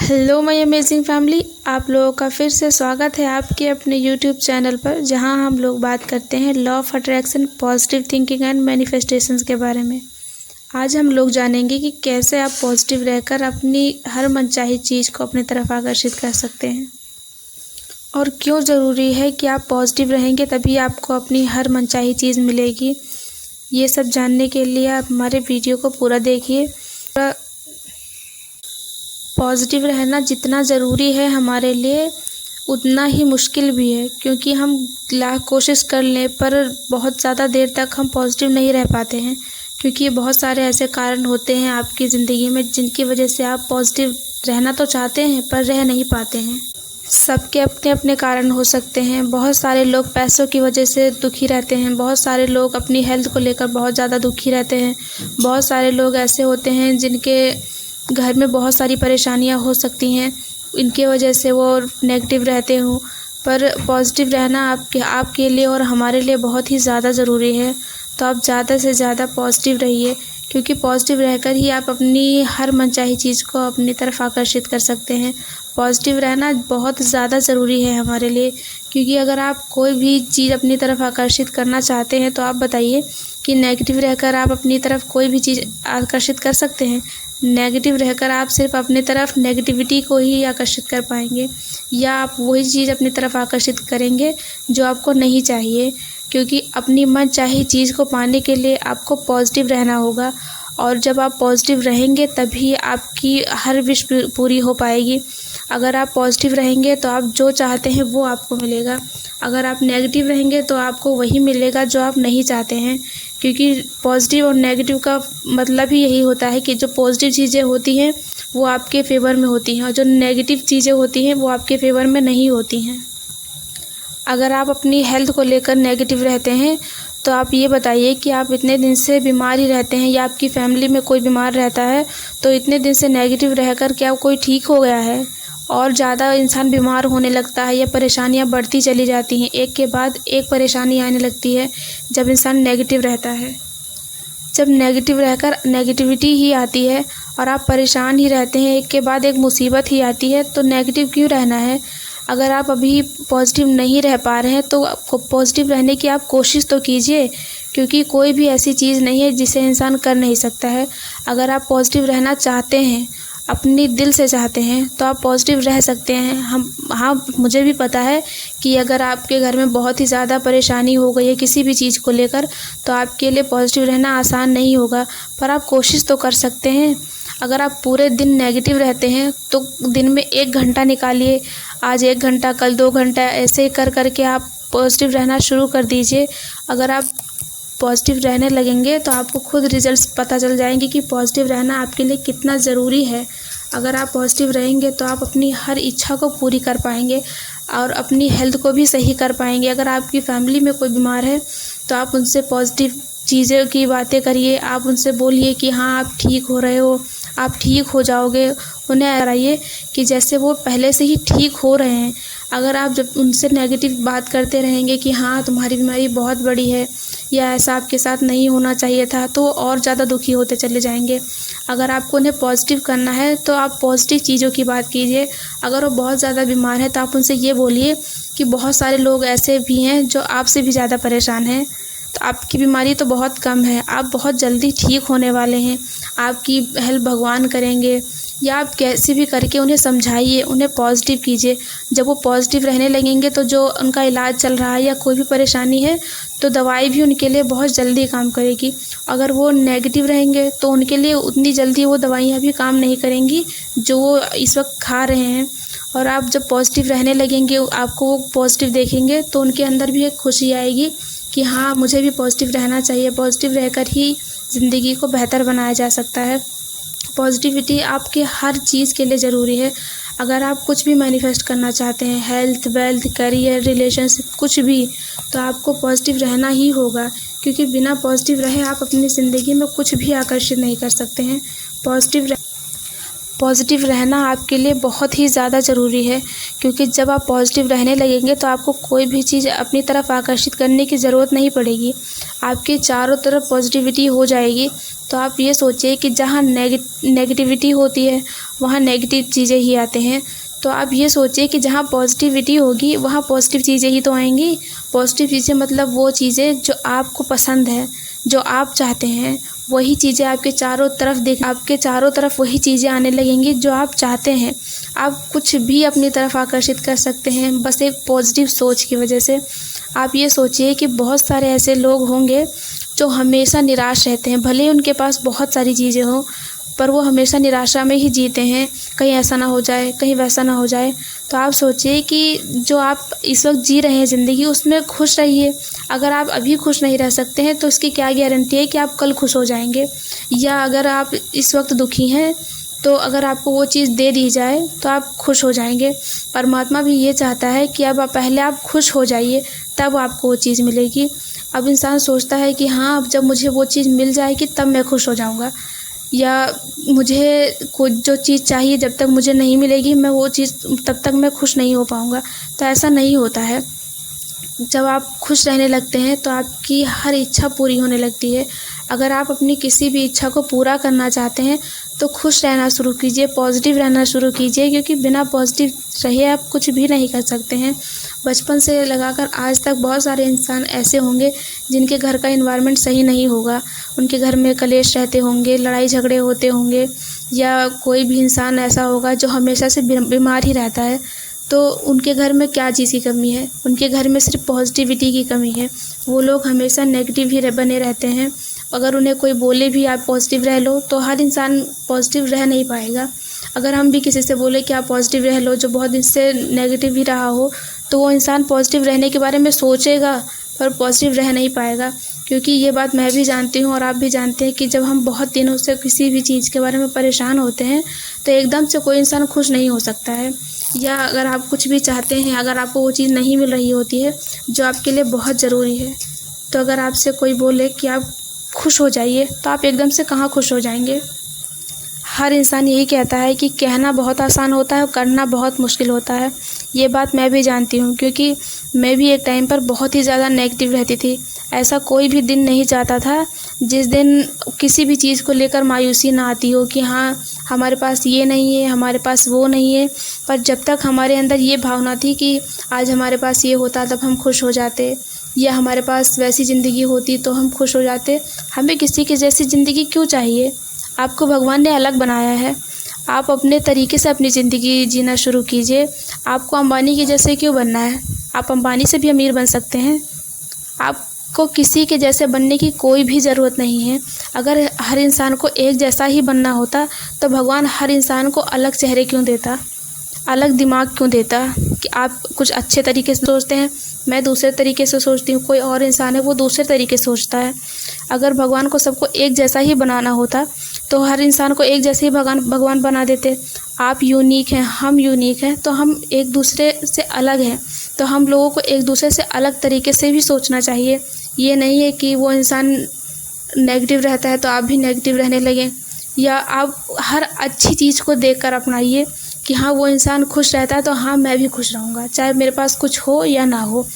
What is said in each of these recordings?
Hello my amazing family, आप लोगों का फिर से स्वागत है आपके अपने यूट्यूब चैनल पर, जहां हम लोग बात करते हैं law of attraction, positive thinking and manifestations के बारे में। आज हम लोग जानेंगे कि कैसे आप पॉजिटिव रहकर अपनी हर मनचाही चीज़ को अपनी तरफ आकर्षित कर सकते हैं और क्यों ज़रूरी है कि आप पॉजिटिव रहेंगे तभी आपको अपनी हर मनचाही चीज़ मिलेगी। ये सब जानने के लिए आप हमारे वीडियो को पूरा देखिए। पॉजिटिव रहना जितना ज़रूरी है हमारे लिए उतना ही मुश्किल भी है, क्योंकि हम लाख कोशिश कर लें पर बहुत ज़्यादा देर तक हम पॉजिटिव नहीं रह पाते हैं, क्योंकि बहुत सारे ऐसे कारण होते हैं आपकी ज़िंदगी में जिनकी वजह से आप पॉजिटिव रहना तो चाहते हैं पर रह नहीं पाते हैं। सबके अपने अपने कारण हो सकते हैं। बहुत सारे लोग पैसों की वजह से दुखी रहते हैं, बहुत सारे लोग अपनी हेल्थ को लेकर बहुत ज़्यादा दुखी रहते हैं, बहुत सारे लोग ऐसे होते हैं जिनके घर में बहुत सारी परेशानियां हो सकती हैं, इनके वजह से वो नेगेटिव रहते हो। पर पॉजिटिव रहना आपके लिए और हमारे लिए बहुत ही ज़्यादा ज़रूरी है। तो आप ज़्यादा से ज़्यादा पॉजिटिव रहिए, क्योंकि पॉजिटिव रहकर ही आप अपनी हर मनचाही चीज़ को अपनी तरफ आकर्षित कर सकते हैं। पॉजिटिव रहना बहुत ज़्यादा ज़रूरी है हमारे लिए, क्योंकि अगर आप कोई भी चीज़ अपनी तरफ आकर्षित करना चाहते हैं तो आप बताइए कि नेगेटिव रहकर आप अपनी तरफ कोई भी चीज़ आकर्षित कर सकते हैं? नेगेटिव रहकर आप सिर्फ अपनी तरफ नेगेटिविटी को ही आकर्षित कर पाएंगे, या आप वही चीज़ अपनी तरफ आकर्षित करेंगे जो आपको नहीं चाहिए। क्योंकि अपनी मनचाही चीज़ को पाने के लिए आपको पॉजिटिव रहना होगा, और जब आप पॉजिटिव रहेंगे तभी आपकी हर विश पूरी हो पाएगी। अगर आप पॉजिटिव रहेंगे तो आप जो चाहते हैं वो आपको मिलेगा। अगर आप नेगेटिव रहेंगे तो आपको वही मिलेगा जो आप नहीं चाहते हैं, क्योंकि पॉजिटिव और नेगेटिव का मतलब ही यही होता है कि जो पॉजिटिव चीज़ें होती हैं वो आपके फेवर में होती हैं और जो नेगेटिव चीज़ें होती हैं वो आपके फेवर में नहीं होती हैं। अगर आप अपनी हेल्थ को लेकर नेगेटिव रहते हैं तो आप ये बताइए कि आप इतने दिन से बीमार ही रहते हैं, या आपकी फैमिली में कोई बीमार रहता है तो इतने दिन से नेगेटिव रहकर क्या कोई ठीक हो गया है? और ज़्यादा इंसान बीमार होने लगता है या परेशानियां बढ़ती चली जाती हैं, एक के बाद एक परेशानी आने लगती है जब इंसान नेगेटिव रहता है। जब नेगेटिव रहकर नेगेटिविटी ही आती है और आप परेशान ही रहते हैं, एक के बाद एक मुसीबत ही आती है, तो नेगेटिव क्यों रहना है? अगर आप अभी पॉजिटिव नहीं रह पा रहे हैं तो आपको पॉजिटिव रहने की आप कोशिश तो कीजिए, क्योंकि कोई भी ऐसी चीज़ नहीं है जिसे इंसान कर नहीं सकता है। अगर आप पॉजिटिव रहना चाहते हैं, अपनी दिल से चाहते हैं, तो आप पॉजिटिव रह सकते हैं। मुझे भी पता है कि अगर आपके घर में बहुत ही ज़्यादा परेशानी हो गई है किसी भी चीज़ को लेकर तो आपके लिए पॉजिटिव रहना आसान नहीं होगा, पर आप कोशिश तो कर सकते हैं। अगर आप पूरे दिन नेगेटिव रहते हैं तो दिन में 1 घंटा निकालिए, आज 1 घंटा, कल 2 घंटा, ऐसे कर करके आप पॉजिटिव रहना शुरू कर दीजिए। अगर आप पॉजिटिव रहने लगेंगे तो आपको खुद रिजल्ट्स पता चल जाएंगे कि पॉजिटिव रहना आपके लिए कितना ज़रूरी है। अगर आप पॉजिटिव रहेंगे तो आप अपनी हर इच्छा को पूरी कर पाएंगे और अपनी हेल्थ को भी सही कर पाएंगे। अगर आपकी फैमिली में कोई बीमार है तो आप उनसे पॉजिटिव चीज़ों की बातें करिए, आप उनसे बोलिए कि हाँ आप ठीक हो रहे हो, आप ठीक हो जाओगे। उन्हें कराइए कि जैसे वो पहले से ही ठीक हो रहे हैं। अगर आप जब उनसे नेगेटिव बात करते रहेंगे कि हाँ तुम्हारी बीमारी बहुत बड़ी है या ऐसा आपके साथ नहीं होना चाहिए था, तो और ज़्यादा दुखी होते चले जाएंगे। अगर आपको उन्हें पॉजिटिव करना है तो आप पॉजिटिव चीज़ों की बात कीजिए। अगर वो बहुत ज़्यादा बीमार है तो आप उनसे ये बोलिए कि बहुत सारे लोग ऐसे भी हैं जो आपसे भी ज़्यादा परेशान हैं, तो आपकी बीमारी तो बहुत कम है, आप बहुत जल्दी ठीक होने वाले हैं, आपकी हेल्प भगवान करेंगे। या आप कैसे भी करके उन्हें समझाइए, उन्हें पॉजिटिव कीजिए। जब वो पॉजिटिव रहने लगेंगे तो जो उनका इलाज चल रहा है या कोई भी परेशानी है तो दवाई भी उनके लिए बहुत जल्दी काम करेगी। अगर वो नेगेटिव रहेंगे तो उनके लिए उतनी जल्दी वो दवाइयाँ भी काम नहीं करेंगी जो वो इस वक्त खा रहे हैं। और आप जब पॉजिटिव रहने लगेंगे, आपको वो पॉजिटिव देखेंगे तो उनके अंदर भी एक खुशी आएगी कि हाँ मुझे भी पॉजिटिव रहना चाहिए। पॉजिटिव रहकर ही ज़िंदगी को बेहतर बनाया जा सकता है। पॉजिटिविटी आपके हर चीज़ के लिए ज़रूरी है। अगर आप कुछ भी मैनिफेस्ट करना चाहते हैं, हेल्थ, वेल्थ, करियर, रिलेशनशिप, कुछ भी, तो आपको पॉजिटिव रहना ही होगा, क्योंकि बिना पॉजिटिव रहे आप अपनी ज़िंदगी में कुछ भी आकर्षित नहीं कर सकते हैं। पॉजिटिव रहना आपके लिए बहुत ही ज़्यादा ज़रूरी है, क्योंकि जब आप पॉजिटिव रहने लगेंगे तो आपको कोई भी चीज़ अपनी तरफ आकर्षित करने की ज़रूरत नहीं पड़ेगी। आपके चारों तरफ पॉजिटिविटी हो जाएगी। तो आप ये सोचिए कि जहाँ नेगेटिविटी होती है वहाँ नेगेटिव चीज़ें ही आते हैं। तो आप ये सोचिए कि जहाँ पॉजिटिविटी होगी वहाँ पॉजिटिव चीज़ें ही तो आएंगी। पॉजिटिव चीज़ें मतलब वो चीज़ें जो आपको पसंद है, जो आप चाहते हैं, वही चीज़ें आपके चारों तरफ वही चीज़ें आने लगेंगी जो आप चाहते हैं। आप कुछ भी अपनी तरफ आकर्षित कर सकते हैं बस एक पॉजिटिव सोच की वजह से। आप ये सोचिए कि बहुत सारे ऐसे लोग होंगे जो हमेशा निराश रहते हैं, भले ही उनके पास बहुत सारी चीज़ें हों पर वो हमेशा निराशा में ही जीते हैं, कहीं ऐसा ना हो जाए, कहीं वैसा ना हो जाए। तो आप सोचिए कि जो आप इस वक्त जी रहे हैं ज़िंदगी, उसमें खुश रहिए। अगर आप अभी खुश नहीं रह सकते हैं तो इसकी क्या गारंटी है कि आप कल खुश हो जाएंगे। या अगर आप इस वक्त दुखी हैं तो अगर आपको वो चीज़ दे दी जाए तो आप खुश हो जाएंगे। परमात्मा भी ये चाहता है कि अब पहले आप खुश हो जाइए, तब आपको वो चीज़ मिलेगी। अब इंसान सोचता है कि हाँ, अब जब मुझे वो चीज़ मिल जाएगी तब मैं खुश हो जाऊँगा, या मुझे कुछ जो चीज़ चाहिए जब तक मुझे नहीं मिलेगी मैं वो चीज़ तब तक मैं खुश नहीं हो पाऊँगा। तो ऐसा नहीं होता है। जब आप खुश रहने लगते हैं तो आपकी हर इच्छा पूरी होने लगती है। अगर आप अपनी किसी भी इच्छा को पूरा करना चाहते हैं तो खुश रहना शुरू कीजिए, पॉजिटिव रहना शुरू कीजिए, क्योंकि बिना पॉजिटिव रहे आप कुछ भी नहीं कर सकते हैं। बचपन से लगाकर आज तक बहुत सारे इंसान ऐसे होंगे जिनके घर का एनवायरनमेंट सही नहीं होगा, उनके घर में कलेश रहते होंगे, लड़ाई झगड़े होते होंगे, या कोई भी इंसान ऐसा होगा जो हमेशा से बीमार ही रहता है। तो उनके घर में क्या चीज़ की कमी है? उनके घर में सिर्फ पॉजिटिविटी की कमी है। वो लोग हमेशा नेगेटिव ही बने रहते हैं। अगर उन्हें कोई बोले भी आप पॉजिटिव रह लो तो हर इंसान पॉजिटिव रह नहीं पाएगा। अगर हम भी किसी से बोले कि आप पॉजिटिव रह लो जो बहुत दिन से नेगेटिव ही रहा हो, तो वो इंसान पॉजिटिव रहने के बारे में सोचेगा पर पॉजिटिव रह नहीं पाएगा। क्योंकि ये बात मैं भी जानती हूँ और आप भी जानते हैं कि जब हम बहुत दिनों से किसी भी चीज़ के बारे में परेशान होते हैं तो एकदम से कोई इंसान खुश नहीं हो सकता है। या अगर आप कुछ भी चाहते हैं, अगर आपको वो चीज़ नहीं मिल रही होती है जो आपके लिए बहुत ज़रूरी है, तो अगर आपसे कोई बोले कि आप खुश हो जाइए तो आप एकदम से कहाँ खुश हो जाएंगे। हर इंसान यही कहता है कि कहना बहुत आसान होता है और करना बहुत मुश्किल होता है। ये बात मैं भी जानती हूँ, क्योंकि मैं भी एक टाइम पर बहुत ही ज़्यादा नेगेटिव रहती थी। ऐसा कोई भी दिन नहीं जाता था जिस दिन किसी भी चीज़ को लेकर मायूसी ना आती हो कि हाँ हमारे पास ये नहीं है, हमारे पास वो नहीं है। पर जब तक हमारे अंदर ये भावना थी कि आज हमारे पास ये होता तब हम खुश हो जाते, या हमारे पास वैसी ज़िंदगी होती तो हम खुश हो जाते। हमें किसी की जैसी ज़िंदगी क्यों चाहिए? आपको भगवान ने अलग बनाया है, आप अपने तरीके से अपनी ज़िंदगी जीना शुरू कीजिए। आपको अंबानी के जैसे क्यों बनना है? आप अंबानी से भी अमीर बन सकते हैं। आपको किसी के जैसे बनने की कोई भी ज़रूरत नहीं है। अगर हर इंसान को एक जैसा ही बनना होता तो भगवान हर इंसान को अलग चेहरे क्यों देता, अलग दिमाग क्यों देता? कि आप कुछ अच्छे तरीके से सोचते हैं, मैं दूसरे तरीके से सोचती हूँ, कोई और इंसान है वो दूसरे तरीके से सोचता है। अगर भगवान को सबको एक जैसा ही बनाना होता तो हर इंसान को एक जैसे ही भगवान बना देते। आप यूनिक हैं, हम यूनिक हैं, तो हम एक दूसरे से अलग हैं, तो हम लोगों को एक दूसरे से अलग तरीके से भी सोचना चाहिए। ये नहीं है कि वो इंसान नेगेटिव रहता है तो आप भी नेगेटिव रहने लगें, या आप हर अच्छी चीज़ को देखकर अपनाइए कि हाँ वो इंसान खुश रहता है तो हाँ मैं भी खुश रहूँगा, चाहे मेरे पास कुछ हो या ना हो।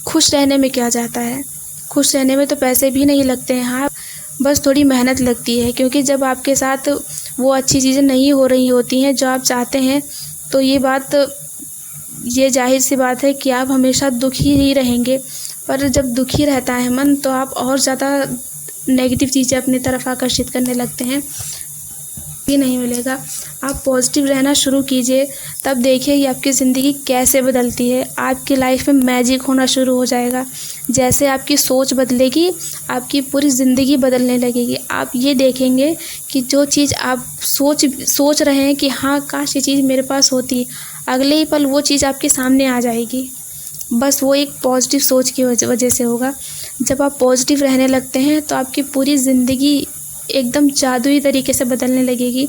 खुश रहने में क्या जाता है? खुश रहने में तो पैसे भी नहीं लगते हैं, हाँ बस थोड़ी मेहनत लगती है। क्योंकि जब आपके साथ वो अच्छी चीज़ें नहीं हो रही होती हैं जो आप चाहते हैं, तो ये जाहिर सी बात है कि आप हमेशा दुखी ही रहेंगे। पर जब दुखी रहता है मन तो आप और ज़्यादा नेगेटिव चीज़ें अपनी तरफ आकर्षित करने लगते हैं। भी नहीं मिलेगा। आप पॉजिटिव रहना शुरू कीजिए, तब देखिए कि आपकी ज़िंदगी कैसे बदलती है। आपकी लाइफ में मैजिक होना शुरू हो जाएगा। जैसे आपकी सोच बदलेगी, आपकी पूरी ज़िंदगी बदलने लगेगी। आप ये देखेंगे कि जो चीज़ आप सोच रहे हैं कि हाँ काश ये चीज़ मेरे पास होती, अगले ही पल वो चीज़ आपके सामने आ जाएगी। बस वो एक पॉजिटिव सोच की वजह से होगा। जब आप पॉजिटिव रहने लगते हैं तो आपकी पूरी ज़िंदगी एकदम जादुई तरीके से बदलने लगेगी।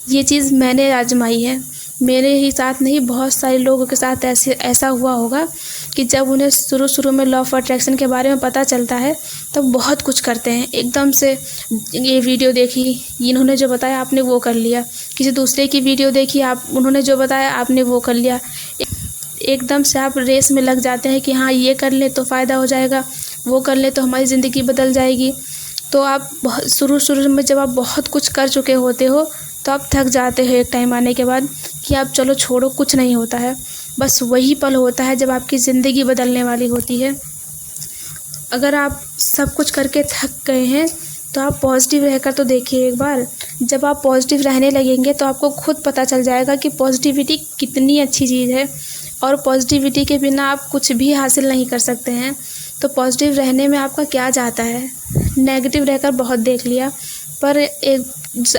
ये चीज़ मैंने आजमाई है। मेरे ही साथ नहीं, बहुत सारे लोगों के साथ ऐसा हुआ होगा कि जब उन्हें शुरू में लॉ ऑफ अट्रैक्शन के बारे में पता चलता है तो बहुत कुछ करते हैं। एकदम से ये वीडियो देखी, इन्होंने जो बताया आपने वो कर लिया, किसी दूसरे की वीडियो देखी, उन्होंने जो बताया आपने वो कर लिया। एकदम से आप रेस में लग जाते हैं कि हाँ ये कर ले तो फ़ायदा हो जाएगा, वो कर ले तो हमारी ज़िंदगी बदल जाएगी। तो आप शुरू में जब आप बहुत कुछ कर चुके होते हो तो आप थक जाते हो एक टाइम आने के बाद कि आप चलो छोड़ो, कुछ नहीं होता है। बस वही पल होता है जब आपकी ज़िंदगी बदलने वाली होती है। अगर आप सब कुछ करके थक गए हैं तो आप पॉजिटिव रहकर तो देखिए एक बार। जब आप पॉजिटिव रहने लगेंगे तो आपको खुद पता चल जाएगा कि पॉजिटिविटी कितनी अच्छी चीज़ है और पॉजिटिविटी के बिना आप कुछ भी हासिल नहीं कर सकते हैं। तो पॉजिटिव रहने में आपका क्या जाता है? नेगेटिव रहकर बहुत देख लिया, पर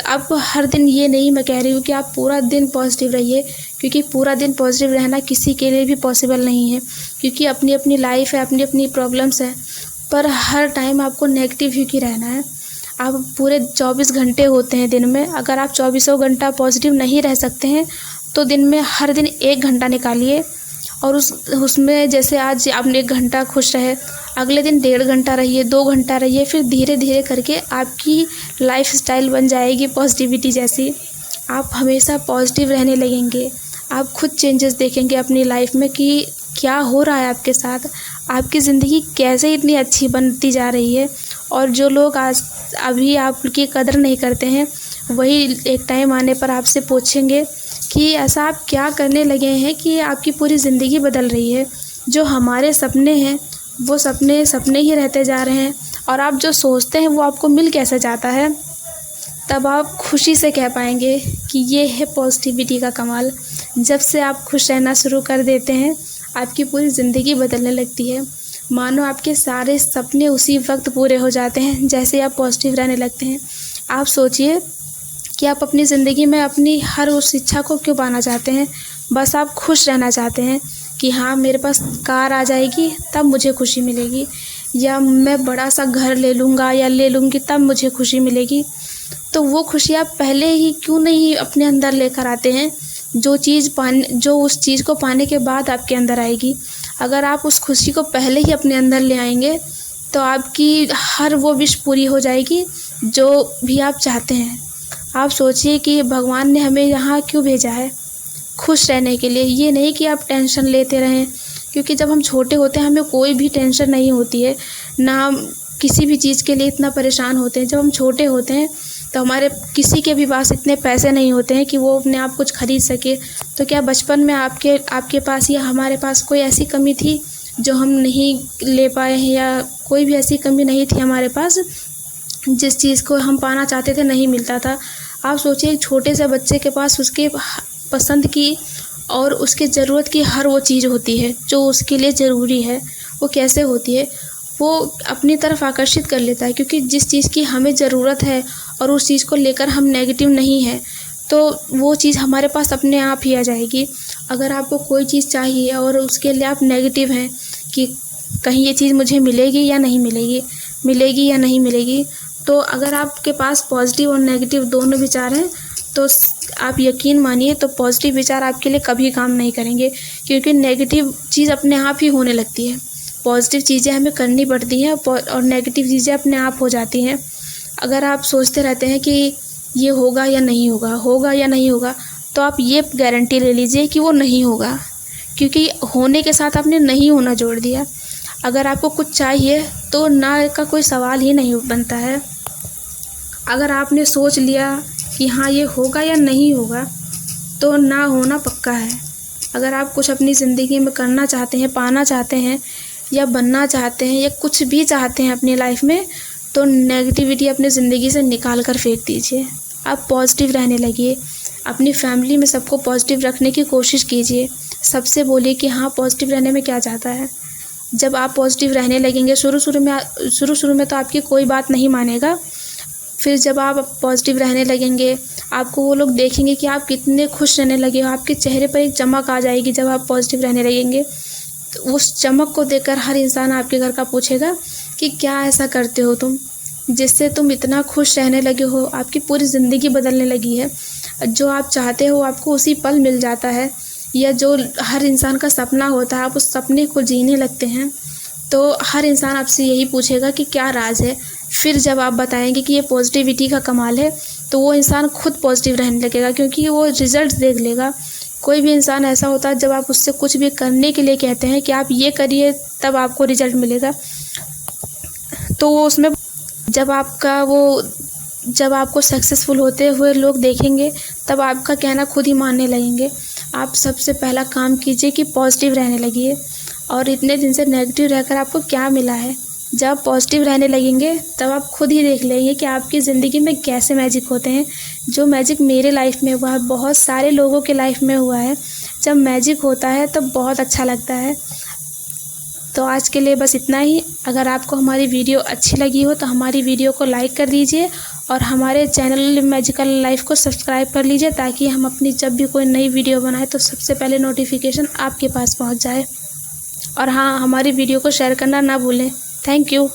आप हर दिन, ये नहीं मैं कह रही हूँ कि आप पूरा दिन पॉजिटिव रहिए, क्योंकि पूरा दिन पॉजिटिव रहना किसी के लिए भी पॉसिबल नहीं है, क्योंकि अपनी अपनी लाइफ है, अपनी अपनी प्रॉब्लम्स हैं। पर हर टाइम आपको नेगेटिव ही क्यों रहना है? आप पूरे 24 घंटे होते हैं दिन में, अगर आप 24 घंटा पॉजिटिव नहीं रह सकते हैं तो दिन में हर दिन 1 घंटा निकालिए और उसमें जैसे आज आपने 1 घंटा खुश रहे, अगले दिन 1.5 घंटा रहिए, 2 घंटा रहिए, फिर धीरे धीरे करके आपकी लाइफ स्टाइल बन जाएगी पॉजिटिविटी जैसी। आप हमेशा पॉजिटिव रहने लगेंगे, आप खुद चेंजेस देखेंगे अपनी लाइफ में कि क्या हो रहा है आपके साथ, आपकी ज़िंदगी कैसे इतनी अच्छी बनती जा रही है। और जो लोग अभी आपकी कदर नहीं करते हैं, वही एक टाइम आने पर आपसे पूछेंगे कि ऐसा आप क्या करने लगे हैं कि आपकी पूरी ज़िंदगी बदल रही है। जो हमारे सपने हैं वो सपने ही रहते जा रहे हैं, और आप जो सोचते हैं वो आपको मिल कैसे जाता है। तब आप खुशी से कह पाएंगे कि ये है पॉजिटिविटी का कमाल। जब से आप खुश रहना शुरू कर देते हैं, आपकी पूरी ज़िंदगी बदलने लगती है। मानो आपके सारे सपने उसी वक्त पूरे हो जाते हैं जैसे आप पॉजिटिव रहने लगते हैं। आप सोचिए कि आप अपनी ज़िंदगी में अपनी हर उस इच्छा को क्यों पाना चाहते हैं? बस आप खुश रहना चाहते हैं कि हाँ मेरे पास कार आ जाएगी तब मुझे खुशी मिलेगी, या मैं बड़ा सा घर ले लूँगा या ले लूँगी तब मुझे खुशी मिलेगी। तो वो खुशी आप पहले ही क्यों नहीं अपने अंदर लेकर आते हैं, जो उस चीज़ को पाने के बाद आपके अंदर आएगी। अगर आप उस खुशी को पहले ही अपने अंदर ले आएंगे तो आपकी हर वो विश पूरी हो जाएगी जो भी आप चाहते हैं। आप सोचिए कि भगवान ने हमें यहाँ क्यों भेजा है? खुश रहने के लिए, ये नहीं कि आप टेंशन लेते रहें। क्योंकि जब हम छोटे होते हैं हमें कोई भी टेंशन नहीं होती है, ना हम किसी भी चीज़ के लिए इतना परेशान होते हैं। जब हम छोटे होते हैं तो हमारे किसी के भी पास इतने पैसे नहीं होते हैं कि वो अपने आप कुछ खरीद सके। तो क्या बचपन में आपके पास या हमारे पास कोई ऐसी कमी थी जो हम नहीं ले पाए हैं, या कोई भी ऐसी कमी नहीं थी हमारे पास जिस चीज़ को हम पाना चाहते थे नहीं मिलता था? आप सोचिए एक छोटे से बच्चे के पास उसके पसंद की और उसके ज़रूरत की हर वो चीज़ होती है जो उसके लिए ज़रूरी है। वो कैसे होती है? वो अपनी तरफ आकर्षित कर लेता है, क्योंकि जिस चीज़ की हमें ज़रूरत है और उस चीज़ को लेकर हम नेगेटिव नहीं हैं तो वो चीज़ हमारे पास अपने आप ही आ जाएगी। अगर आपको कोई चीज़ चाहिए और उसके लिए आप नेगेटिव हैं कि कहीं ये चीज़ मुझे मिलेगी या नहीं मिलेगी, मिलेगी या नहीं मिलेगी, तो अगर आपके पास पॉजिटिव और नेगेटिव दोनों विचार हैं तो आप यकीन मानिए तो पॉजिटिव विचार आपके लिए कभी काम नहीं करेंगे, क्योंकि नेगेटिव चीज़ अपने आप ही होने लगती है। पॉजिटिव चीज़ें हमें करनी पड़ती हैं और नेगेटिव चीज़ें अपने आप हो जाती हैं। अगर आप सोचते रहते हैं कि ये होगा या नहीं होगा, होगा या नहीं होगा, तो आप ये गारंटी ले लीजिए कि वो नहीं होगा, क्योंकि होने के साथ आपने नहीं होना जोड़ दिया। अगर आपको कुछ चाहिए तो ना का कोई सवाल ही नहीं बनता है। अगर आपने सोच लिया कि हाँ ये होगा या नहीं होगा, तो ना होना पक्का है। अगर आप कुछ अपनी ज़िंदगी में करना चाहते हैं, पाना चाहते हैं या बनना चाहते हैं या कुछ भी चाहते हैं अपनी लाइफ में, तो नेगेटिविटी अपनी ज़िंदगी से निकाल कर फेंक दीजिए। आप पॉजिटिव रहने लगिए। अपनी फैमिली में सबको पॉजिटिव रखने की कोशिश कीजिए। सबसे बोलिए कि हाँ पॉजिटिव रहने में क्या जाता है। जब आप पॉजिटिव रहने लगेंगे, शुरू में तो आपकी कोई बात नहीं मानेगा। फिर जब आप पॉजिटिव रहने लगेंगे, आपको वो लोग देखेंगे कि आप कितने खुश रहने लगे हो। आपके चेहरे पर एक चमक आ जाएगी जब आप पॉजिटिव रहने लगेंगे। तो उस चमक को देखकर हर इंसान आपके घर का पूछेगा कि क्या ऐसा करते हो तुम, जिससे तुम इतना खुश रहने लगे हो, आपकी पूरी ज़िंदगी बदलने लगी है। जो आप चाहते हो आपको उसी पल मिल जाता है, या जो हर इंसान का सपना होता है आप उस सपने को जीने लगते हैं। तो हर इंसान आपसे यही पूछेगा कि क्या राज है। फिर जब आप बताएंगे कि ये पॉजिटिविटी का कमाल है, तो वो इंसान खुद पॉजिटिव रहने लगेगा, क्योंकि वो रिजल्ट देख लेगा। कोई भी इंसान ऐसा होता है, जब आप उससे कुछ भी करने के लिए कहते हैं कि आप ये करिए तब आपको रिजल्ट मिलेगा, तो वो उसमें जब आपको सक्सेसफुल होते हुए लोग देखेंगे तब आपका कहना खुद ही मानने लगेंगे। आप सबसे पहला काम कीजिए कि पॉजिटिव रहने लगिए। और इतने दिन से नेगेटिव रहकर आपको क्या मिला है? जब आप पॉजिटिव रहने लगेंगे तब आप खुद ही देख लेंगे कि आपकी ज़िंदगी में कैसे मैजिक होते हैं। जो मैजिक मेरे लाइफ में हुआ है, बहुत सारे लोगों के लाइफ में हुआ है। जब मैजिक होता है तब बहुत अच्छा लगता है। तो आज के लिए बस इतना ही। अगर आपको हमारी वीडियो अच्छी लगी हो तो हमारी वीडियो को लाइक कर दीजिए और हमारे चैनल मैजिकल लाइफ को सब्सक्राइब कर लीजिए, ताकि हम अपनी जब भी कोई नई वीडियो बनाए तो सबसे पहले नोटिफिकेशन आपके पास पहुंच जाए। और हाँ, हमारी वीडियो को शेयर करना ना भूलें। Thank you.